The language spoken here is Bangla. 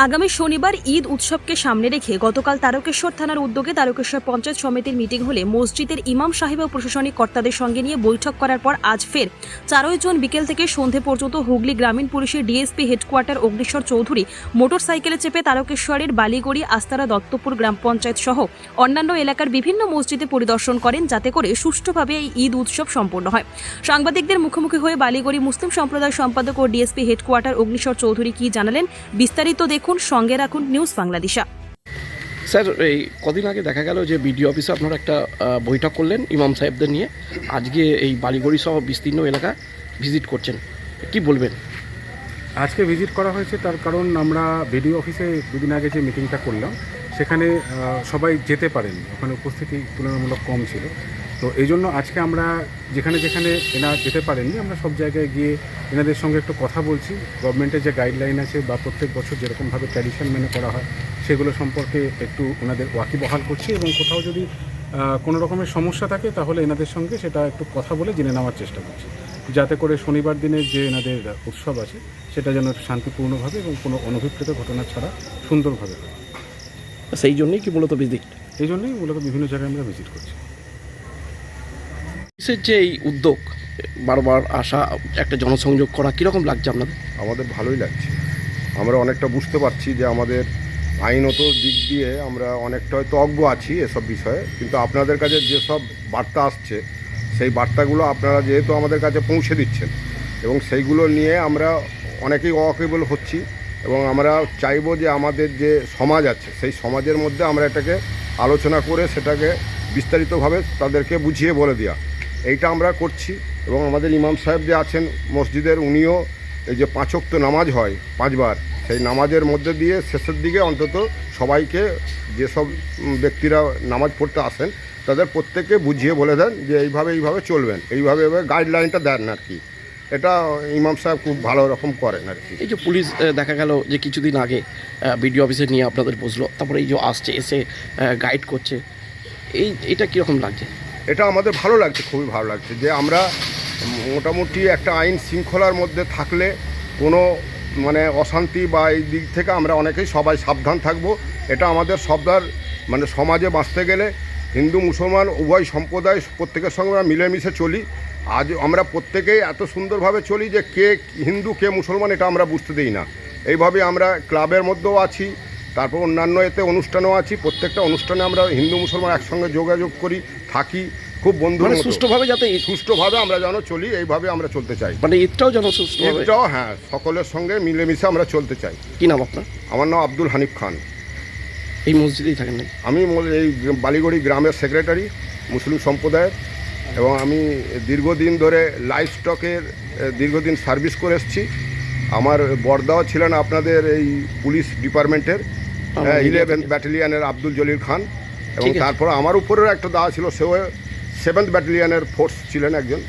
আগামী শনিবার ঈদ উৎসবকে সামনে রেখে গতকাল তারকেশ্বর থানার উদ্যোগে তারকেশ্বর পঞ্চায়েত সমিতির মিটিং হলে মসজিদের ইমাম সাহেব ও প্রশাসনিক কর্তাদের সঙ্গে নিয়ে বৈঠক করার পর আজ ফের 4 জুন বিকেল থেকে সন্ধে পর্যন্ত হুগলি গ্রামীণ পুলিশের ডিএসপি হেডকোয়ার্টার অগ্নিশ্বর চৌধুরী মোটরসাইকেলে চেপে তারকেশ্বরের বালিগড়ি আস্তারা দত্তপুর গ্রাম পঞ্চায়েত সহ অন্যান্য এলাকার বিভিন্ন মসজিদে পরিদর্শন করেন, যাতে করে সুষ্ঠুভাবে এই ঈদ উৎসব সম্পন্ন হয়। সাংবাদিকদের মুখোমুখি হয়ে বালিগড়ি মুসলিম সম্প্রদায় সম্পাদক ও ডিএসপি হেডকোয়ার্টার অগ্নিশ্বর চৌধুরী কি জানালেন বিস্তারিত দেখুন, সঙ্গে রাখুন নিউজ বাংলাদেশা। স্যার, এই কদিন আগে দেখা গেল যে বিডিও অফিসে আপনারা একটা বৈঠক করলেন ইমাম সাহেবদের নিয়ে, আজকে এই বালিগড়ি সহ বিস্তীর্ণ এলাকা ভিজিট করছেন, কি বলবেন? আজকে ভিজিট করা হয়েছে তার কারণ আমরা বিডিও অফিসে দুদিন আগে যে মিটিংটা করলাম সেখানে সবাই যেতে পারেনি, ওখানে উপস্থিতি তুলনামূলক কম ছিল। তো এই জন্য আজকে আমরা যেখানে যেখানে এনারা যেতে পারেননি আমরা সব জায়গায় গিয়ে এনাদের সঙ্গে একটু কথা বলছি। গভর্নমেন্টের যে গাইডলাইন আছে বা প্রত্যেক বছর যেরকমভাবে ট্র্যাডিশন মেনে করা হয় সেগুলো সম্পর্কে একটু ওনাদের ওয়াকিবহাল করছি, এবং কোথাও যদি কোনো রকমের সমস্যা থাকে তাহলে এনাদের সঙ্গে সেটা একটু কথা বলে জেনে নেওয়ার চেষ্টা করছি, যাতে করে শনিবার দিনের যে এনাদের উৎসব আছে সেটা যেন শান্তিপূর্ণভাবে এবং কোনো অনভিপ্রেত ঘটনা ছাড়া সুন্দরভাবে হয়। সেই জন্যই কি মূলত ভিজিট? এই জন্যই মূলত বিভিন্ন জায়গায় আমরা ভিজিট করছি। পুলিশের যে এই উদ্যোগ বারবার আসা, একটা জনসংযোগ করা, কীরকম লাগছে আপনাদের? আমাদের ভালোই লাগছে। আমরা অনেকটা বুঝতে পারছি যে আমাদের আইনত দিক দিয়ে আমরা অনেকটা হয়তো অজ্ঞ আছি এসব বিষয়ে, কিন্তু আপনাদের কাছে যেসব বার্তা আসছে সেই বার্তাগুলো আপনারা যেহেতু আমাদের কাছে পৌঁছে দিচ্ছেন এবং সেইগুলো নিয়ে আমরা অনেকেই ওয়াকিবল হচ্ছি, এবং আমরা চাইবো যে আমাদের যে সমাজ আছে সেই সমাজের মধ্যে আমরা এটাকে আলোচনা করে সেটাকে বিস্তারিতভাবে তাদেরকে বুঝিয়ে বলে দেওয়া, এইটা আমরা করছি। এবং আমাদের ইমাম সাহেব যে আছেন মসজিদের, উনিও এই যে 5 ওয়াক্ত নামাজ হয় 5 বার, সেই নামাজের মধ্যে দিয়ে শেষের দিকে অন্তত সবাইকে, যেসব ব্যক্তিরা নামাজ পড়তে আসেন তাদের প্রত্যেককে বুঝিয়ে বলে দেন যে এইভাবে চলবেন, এইভাবে গাইডলাইনটা দেন আর কি। এটা ইমাম সাহেব খুব ভালো রকম করেন আর কি। এই যে পুলিশ দেখা গেল যে কিছুদিন আগে বিডিও অফিসে নিয়ে আপনাদের বসলো, তারপরে এই যে আসছে এসে গাইড করছে, এইটা কীরকম লাগছে? এটা আমাদের ভালো লাগছে, খুবই ভালো লাগছে যে আমরা মোটামুটি একটা আইন শৃঙ্খলার মধ্যে থাকলে কোনো মানে অশান্তি বা এই দিক থেকে আমরা অনেকেই সবাই সাবধান থাকবো। এটা আমাদের সবার মানে সমাজে বাঁচতে গেলে হিন্দু মুসলমান উভয় সম্প্রদায় প্রত্যেকের সঙ্গে আমরা মিলেমিশে চলি। আজ আমরা প্রত্যেকেই এত সুন্দরভাবে চলি যে কে হিন্দু কে মুসলমান এটা আমরা বুঝতে দিই না। এইভাবে আমরা ক্লাবের মধ্যেও আছি, তারপর অন্যান্য এতে অনুষ্ঠানেও আছি। প্রত্যেকটা অনুষ্ঠানে আমরা হিন্দু মুসলমান একসঙ্গে যোগাযোগ করি, থাকি, খুব বন্ধুর মতো। সুষ্ঠুভাবে আমরা যেন চলি, এইভাবে আমরা চলতে চাই। মানে ঈদটাও যেন সুষ্ঠু, ঈদটাও হ্যাঁ সকলের সঙ্গে মিলেমিশে আমরা চলতে চাই। কি নাম আপনার? আমার নাম আব্দুল হানিফ খান। এই মসজিদেই থাকেন নাকি? আমি এই বালিগড়ি গ্রামের সেক্রেটারি মুসলিম সম্প্রদায়ের, এবং আমি দীর্ঘদিন ধরে লাইফ স্টকের দীর্ঘদিন সার্ভিস করে এসেছি। আমার বড়দাও ছিলেন আপনাদের এই পুলিশ ডিপার্টমেন্টের 11th ব্যাটালিয়নের আব্দুল জলিল খান, এবং তারপর আমার উপরেও একটা দাওয়া ছিল, সেও 7th ব্যাটালিয়নের ফোর্স ছিলেন একজন।